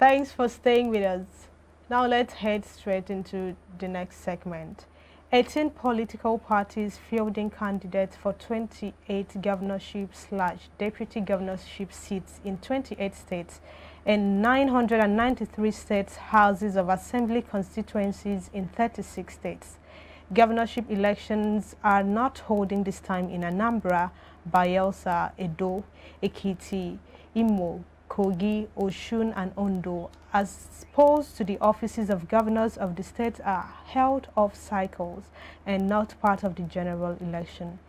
Thanks for staying with us. Now let's head straight into the next segment. 18 political parties fielding candidates for 28 governorship/deputy governorship seats in 28 states and 993 states houses of assembly constituencies in 36 states. Governorship elections are not holding this time in Anambra, Bayelsa, Edo, Ekiti, Imo, Kogi, Osun, and Ondo, as opposed to the offices of governors of the states are held off cycles and not part of the general election.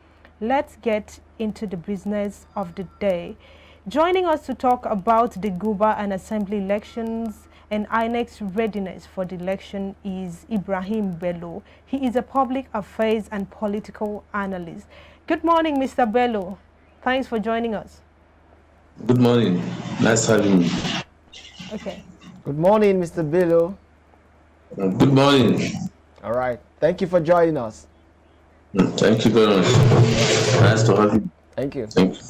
Let's get into the business of the day. Joining us to talk about the Guba and Assembly elections and Inec'S readiness for the election is Ibrahim Bello. He is a public affairs and political analyst. Good morning, Mr. Bello. Thanks for joining us. Good morning. Nice having you. Okay. Good morning, Mr. Bello. Good morning. All right. Thank you for joining us. Thank you very much. Nice to have you. Thank you. Thank you.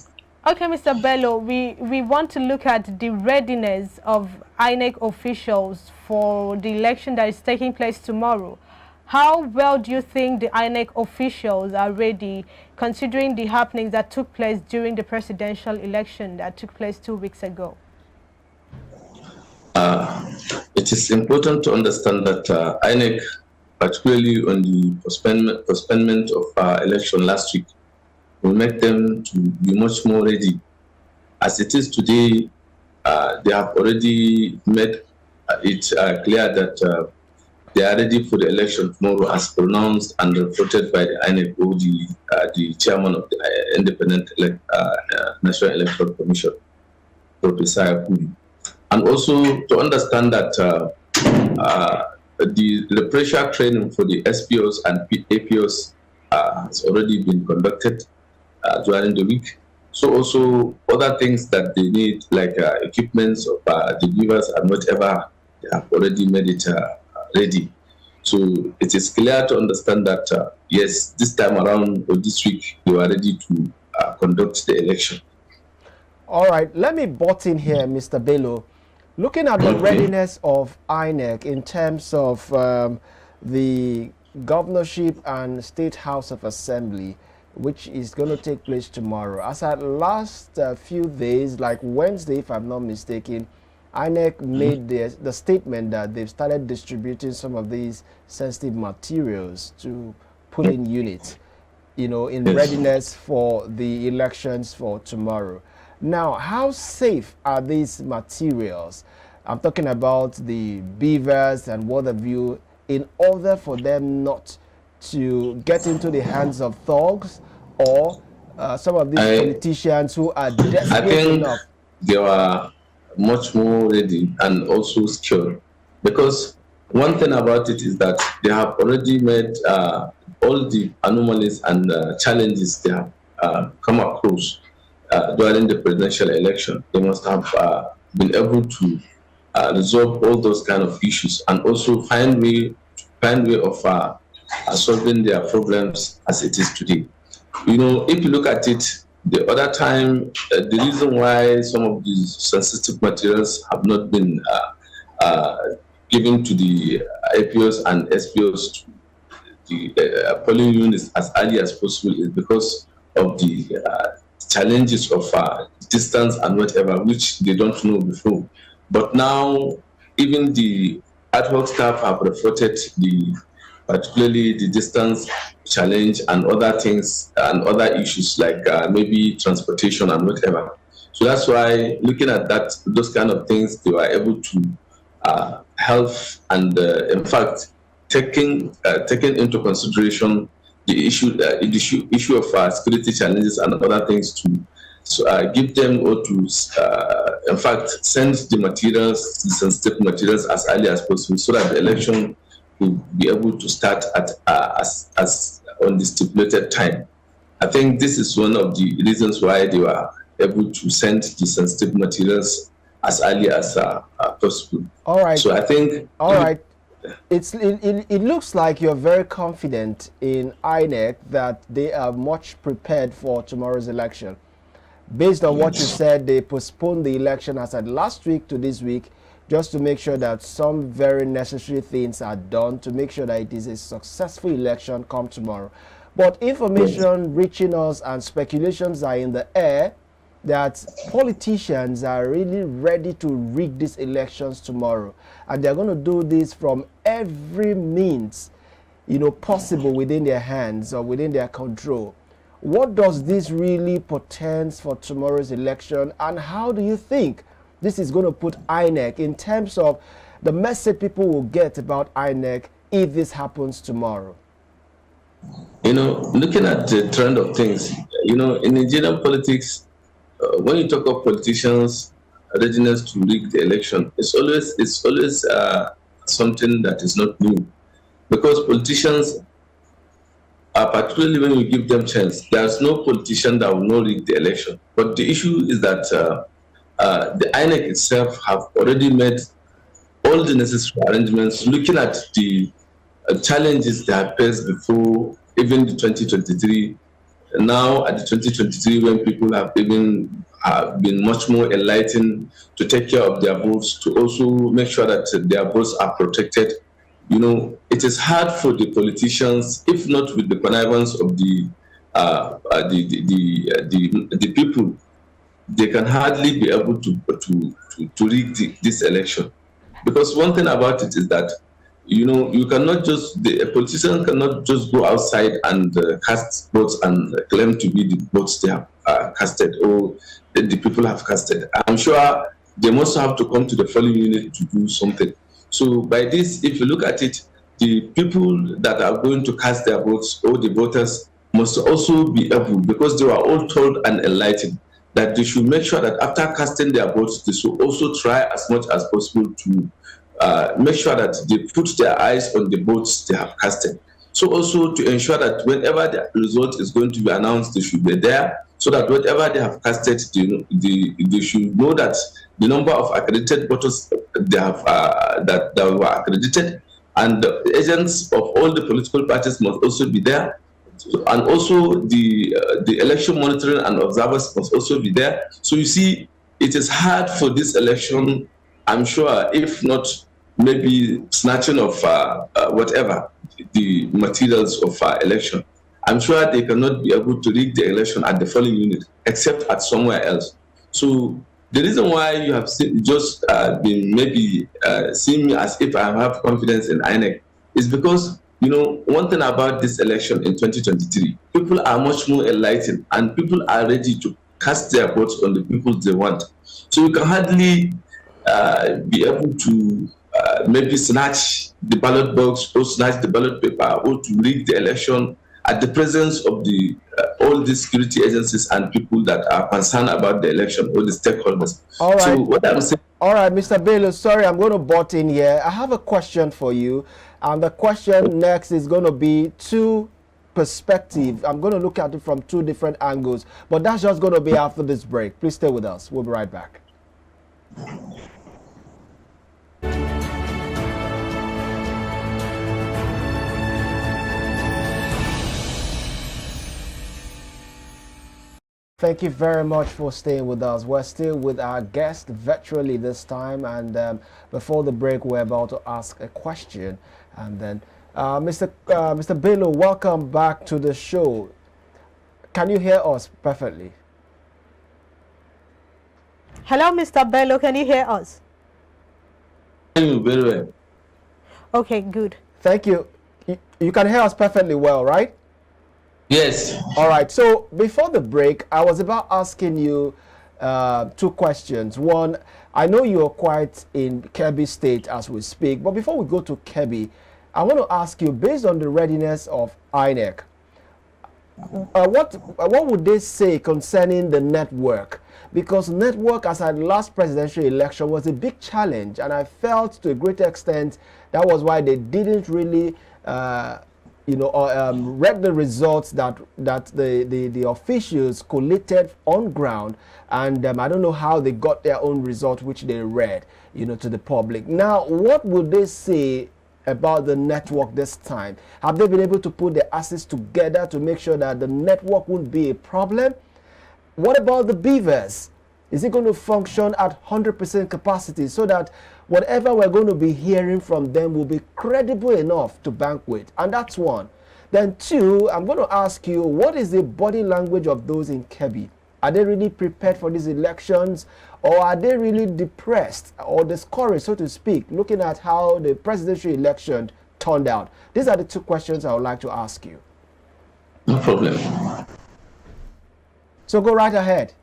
Okay, Mr. Bello, we want to look at the readiness of INEC officials for the election that is taking place tomorrow. How well do you think the INEC officials are ready, considering the happenings that took place during the presidential election that took place 2 weeks ago? It is important to understand that INEC, particularly on the postponement of election last week, will make them to be much more ready. As it is today, they have already made it clear that they are ready for the election tomorrow, as pronounced and reported by the INEC, or the chairman of the Independent National Electoral Commission, Professor Yakuli. And also to understand that the pressure training for the SPOs and APOs has already been conducted during the week. So also other things that they need, like equipments of the viewers and whatever, they have already made it ready. So it is clear to understand that, yes, this time around or this week, they are ready to conduct the election. All right, let me butt in here, Mr. Bello. Looking at the readiness of INEC in terms of the governorship and State House of Assembly, which is going to take place tomorrow. As at last few days, like Wednesday, if I'm not mistaken, INEC made the statement that they've started distributing some of these sensitive materials to polling units, you know, in readiness for the elections for tomorrow. Now, how safe are these materials? I'm talking about the beavers and what have you, in order for them not to get into the hands of thugs or some of these politicians who are desperate enough. They were much more ready and also secure, because one thing about it is that they have already made all the anomalies and challenges they have come across during the presidential election. They must have been able to resolve all those kind of issues and also find way of solving their problems as it is today. You know, if you look at it, the other time, the reason why some of these sensitive materials have not been given to the APOs and SPOs, to the polling units as early as possible, is because of the challenges of distance and whatever, which they don't know before. But now, even the ad hoc staff have reported particularly the distance challenge and other things and other issues like maybe transportation and whatever. So that's why, looking at those kind of things, they were able to help and in fact taking into consideration the issue of security challenges and other things to give them, or to in fact send the sensitive materials as early as possible, so that the election will be able to start at as on the stipulated time. I think this is one of the reasons why they were able to send the sensitive materials as early as possible. All right. So I think. All right. It looks like you're very confident in INEC that they are much prepared for tomorrow's election. Based on what you said, they postponed the election as at last week to this week. just to make sure that some very necessary things are done to make sure that it is a successful election come tomorrow. But information reaching us and speculations are in the air that politicians are really ready to rig these elections tomorrow, and they're going to do this from every means, you know, possible within their hands or within their control. What does this really portend for tomorrow's election, and how do you think this is going to put INEC in terms of the message people will get about INEC if this happens tomorrow? You know, looking at the trend of things, you know, in Nigerian politics, when you talk of politicians' readiness to rig the election, it's always something that is not new, because politicians, particularly when you give them chance, there's no politician that will not rig the election. But the issue is that the INEC itself have already made all the necessary arrangements, looking at the challenges they have faced before, even the 2023. Now at the 2023, when people have even been much more enlightened to take care of their votes, to also make sure that their votes are protected. You know, it is hard for the politicians, if not with the connivance of the people, they can hardly be able to rig this election. Because one thing about it is that, you know, you cannot just, a politician cannot just go outside and cast votes and claim to be the votes they have casted or the people have casted. I'm sure they must have to come to the polling unit to do something. So by this, if you look at it, the people that are going to cast their votes, or the voters, must also be able, because they were all told and enlightened, that they should make sure that after casting their votes, they should also try as much as possible to make sure that they put their eyes on the votes they have casted. So also to ensure that whenever the result is going to be announced, they should be there, so that whatever they have casted, they should know that the number of accredited voters they have that were accredited, and the agents of all the political parties must also be there, and also the election monitoring and observers must also be there. So you see, it is hard for this election, I'm sure, if not maybe snatching of whatever the materials of election. I'm sure they cannot be able to rig the election at the polling unit, except at somewhere else. So the reason why you have just been maybe seeing me as if I have confidence in INEC is because, you know, one thing about this election in 2023, people are much more enlightened and people are ready to cast their votes on the people they want. So you can hardly be able to maybe snatch the ballot box or snatch the ballot paper or to rig the election at the presence of the all the security agencies and people that are concerned about the election, or the stakeholders. All right. So what I'm saying. All right, Mr. Bello, sorry, I'm going to butt in here. I have a question for you. And the question next is going to be two perspectives. I'm going to look at it from two different angles. But that's just going to be after this break. Please stay with us. We'll be right back. Thank you very much for staying with us. We're still with our guest virtually this time, and before the break, we're about to ask a question. And then, Mr. Bello, welcome back to the show. Can you hear us perfectly? Hello, Mr. Bello, can you hear us? Very well. Okay, good. Thank you. You can hear us perfectly well, right? Yes. All right. So before the break, I was about asking you two questions. One, I know you're quite in Kebbi State as we speak, but before we go to Kebbi, I want to ask you, based on the readiness of INEC, what would they say concerning the network? Because network, as at last presidential election, was a big challenge, and I felt to a great extent that was why they didn't really read the results that the officials collated on ground, and I don't know how they got their own result, which they read, to the public. Now, what would they say about the network this time? Have they been able to put their assets together to make sure that the network won't be a problem? What about the beavers? Is it going to function at 100% capacity so that whatever we're going to be hearing from them will be credible enough to bank with? And that's one. Then two, I'm going to ask you, what is the body language of those in Kebbi? Are they really prepared for these elections, or are they really depressed or discouraged, so to speak, looking at how the presidential election turned out? These are the two questions I would like to ask you. No problem. So go right ahead.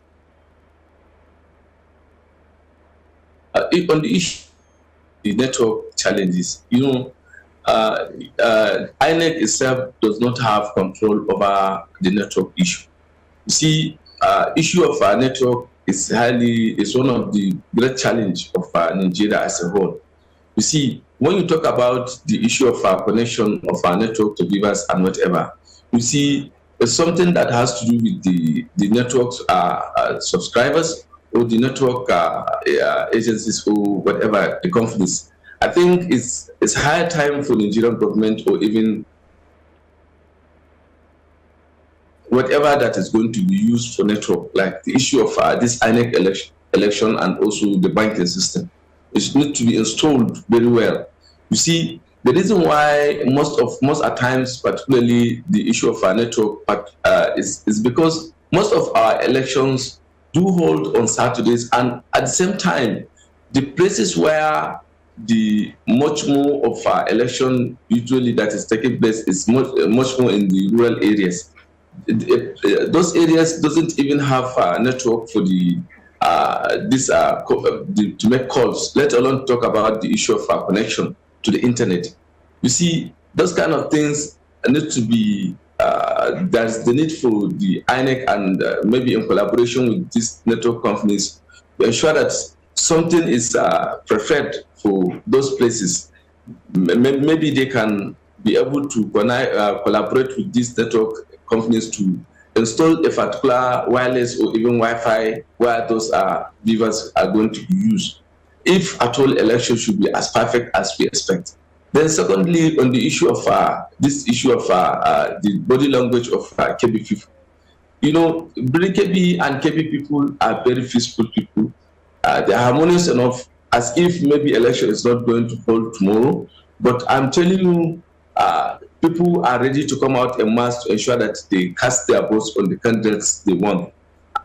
On the issue, the network challenges, INEC itself does not have control over the network issue. You see, issue of our network is one of the great challenge of Nigeria as a whole. You see, when you talk about the issue of our connection of our network to givers and whatever, you see, it's something that has to do with the network's subscribers or the network agencies or whatever the companies. I think it's high time for the Nigerian government, or even whatever that is going to be used for network, like the issue of this INEC election and also the banking system. It needs to be installed very well. You see, the reason why most at times, particularly the issue of our network, is because most of our elections do hold on Saturdays, and at the same time, the places where the much more of our election usually that is taking place is much more in the rural areas. Those areas doesn't even have a network for to make calls, let alone talk about the issue of our connection to the internet. You see, those kind of things need to be, there's the need for the INEC and maybe in collaboration with these network companies to ensure that something is preferred for those places. Maybe they can be able to collaborate with these network companies to install a particular wireless or even Wi-Fi where those viewers are going to be used, if at all election should be as perfect as we expect. Then secondly, on the issue of this issue of the body language of Kebbi people, Kebbi and Kebbi people are very peaceful people. They are harmonious enough, as if maybe election is not going to hold tomorrow. But I'm telling you, people are ready to come out en masse to ensure that they cast their votes on the candidates they want.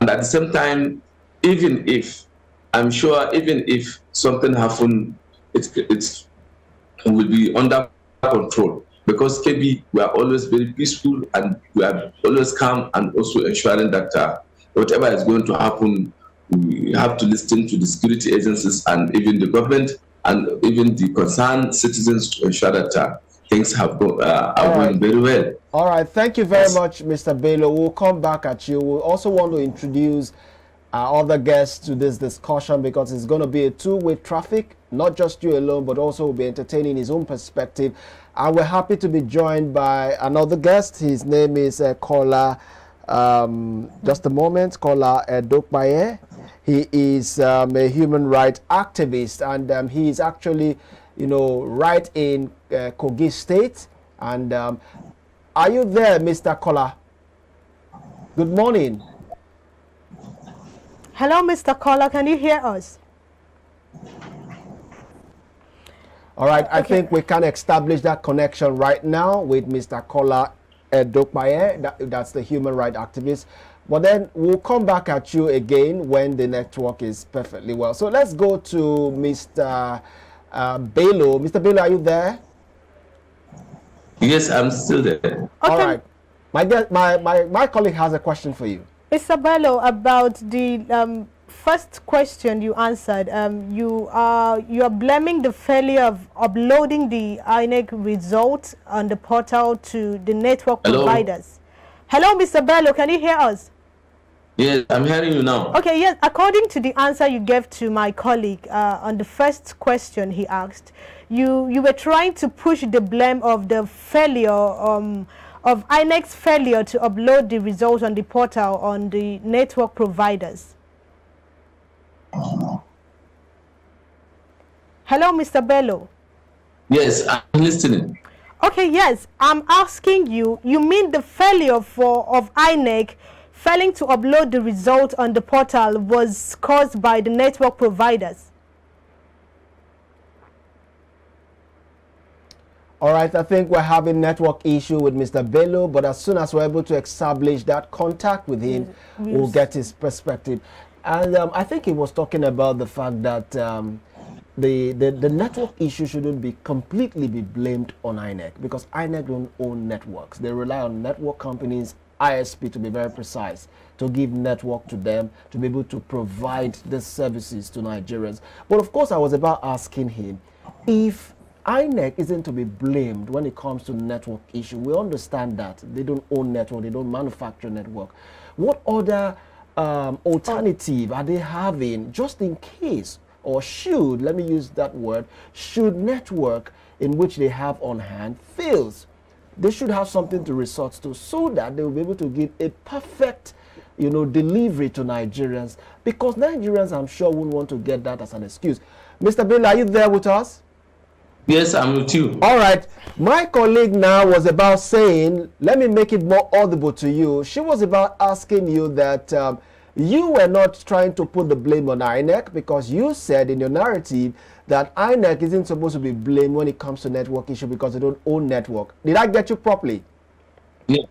And at the same time, even if something happens, it will be under control. Because KB, we are always very peaceful and we are always calm, and also ensuring that whatever is going to happen, we have to listen to the security agencies and even the government and even the concerned citizens to ensure that things are going very well. All right, thank you very much, Mr. Bello. We'll come back at you. We also want to introduce our other guests to this discussion, because it's going to be a two-way traffic, not just you alone, but also will be entertaining his own perspective. And we're happy to be joined by another guest. His name is Kola, just a moment, Kola Edokpaye. He is a human rights activist, and he is actually, right in Kogi State. And are you there, Mr. Kola? Good morning. Hello, Mr. Kola. Can you hear us? All right. I think we can establish that connection right now with Mr. Kola Edokpaye. That's the human rights activist. But then we'll come back at you again when the network is perfectly well. So let's go to Mr. Bello. Mr. Bello, are you there? Yes, I'm still there. Okay. All right. My colleague has a question for you. Mr. Bello, about the first question you answered, you are blaming the failure of uploading the INEC results on the portal to the network providers. Hello, Mr. Bello, can you hear us? Yes, I'm hearing you now. Okay, yes. According to the answer you gave to my colleague on the first question he asked, you were trying to push the blame of the failure of INEC's failure to upload the results on the portal on the network providers. Hello, Mr. Bello. Yes, I'm listening. Okay, yes. I'm asking you, you mean the failure of INEC Failing to upload the result on the portal was caused by the network providers. All right, I think we're having network issue with Mr. Bello, but as soon as we're able to establish that contact with him, we'll get his perspective. And I think he was talking about the fact that the network issue shouldn't be completely blamed on INEC, because INEC don't own networks. They rely on network companies, ISP to be very precise, to give network to them to be able to provide the services to Nigerians. But of course, I was about asking him if INEC isn't to be blamed when it comes to network issue. We understand that they don't own network, they don't manufacture network. What other alternative are they having just in case, or should, let me use that word, should network in which they have on hand fails? They should have something to resort to so that they will be able to give a perfect, delivery to Nigerians, because Nigerians, I'm sure, wouldn't want to get that as an excuse. Mr. Bill, are you there with us? Yes, I'm with you. All right. My colleague now was about saying, let me make it more audible to you. She was about asking you that you were not trying to put the blame on INEC, because you said in your narrative that INEC isn't supposed to be blamed when it comes to network issue because they don't own network. Did I get you properly? Yeah.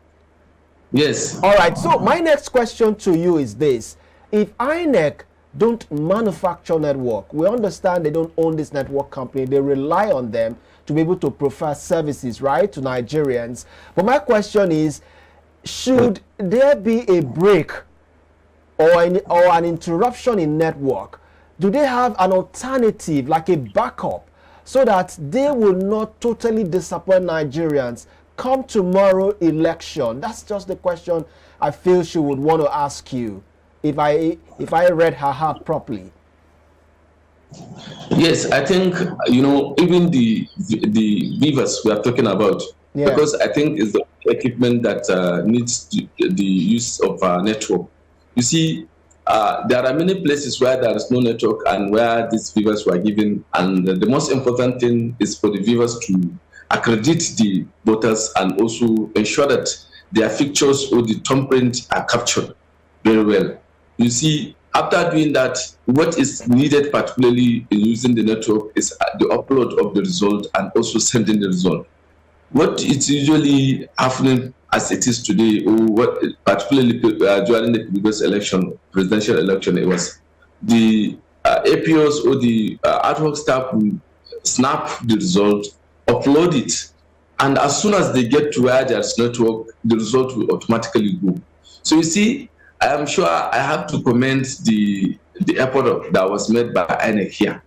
Yes. All right. So my next question to you is this. If INEC don't manufacture network, we understand they don't own this network company, they rely on them to be able to provide services, right, to Nigerians. But my question is, should there be a break or an interruption in network? Do they have an alternative, like a backup, so that they will not totally disappoint Nigerians come tomorrow election? That's just the question I feel she would want to ask you, if I read her heart properly. Yes, I think, even the beavers we are talking about, because I think it's the equipment that needs the use of network. You see, there are many places where there is no network and where these beavers were given, and the most important thing is for the beavers to accredit the voters and also ensure that their pictures or the thumbprint are captured very well. You see, after doing that, what is needed particularly in using the network is the upload of the result and also sending the result. What is usually happening as it is today, or what particularly during the previous election, presidential election, it was the APOs or the ad hoc staff will snap the result, upload it, and as soon as they get to where there's network, the result will automatically go. So you see, I am sure I have to commend the effort that was made by INEC here.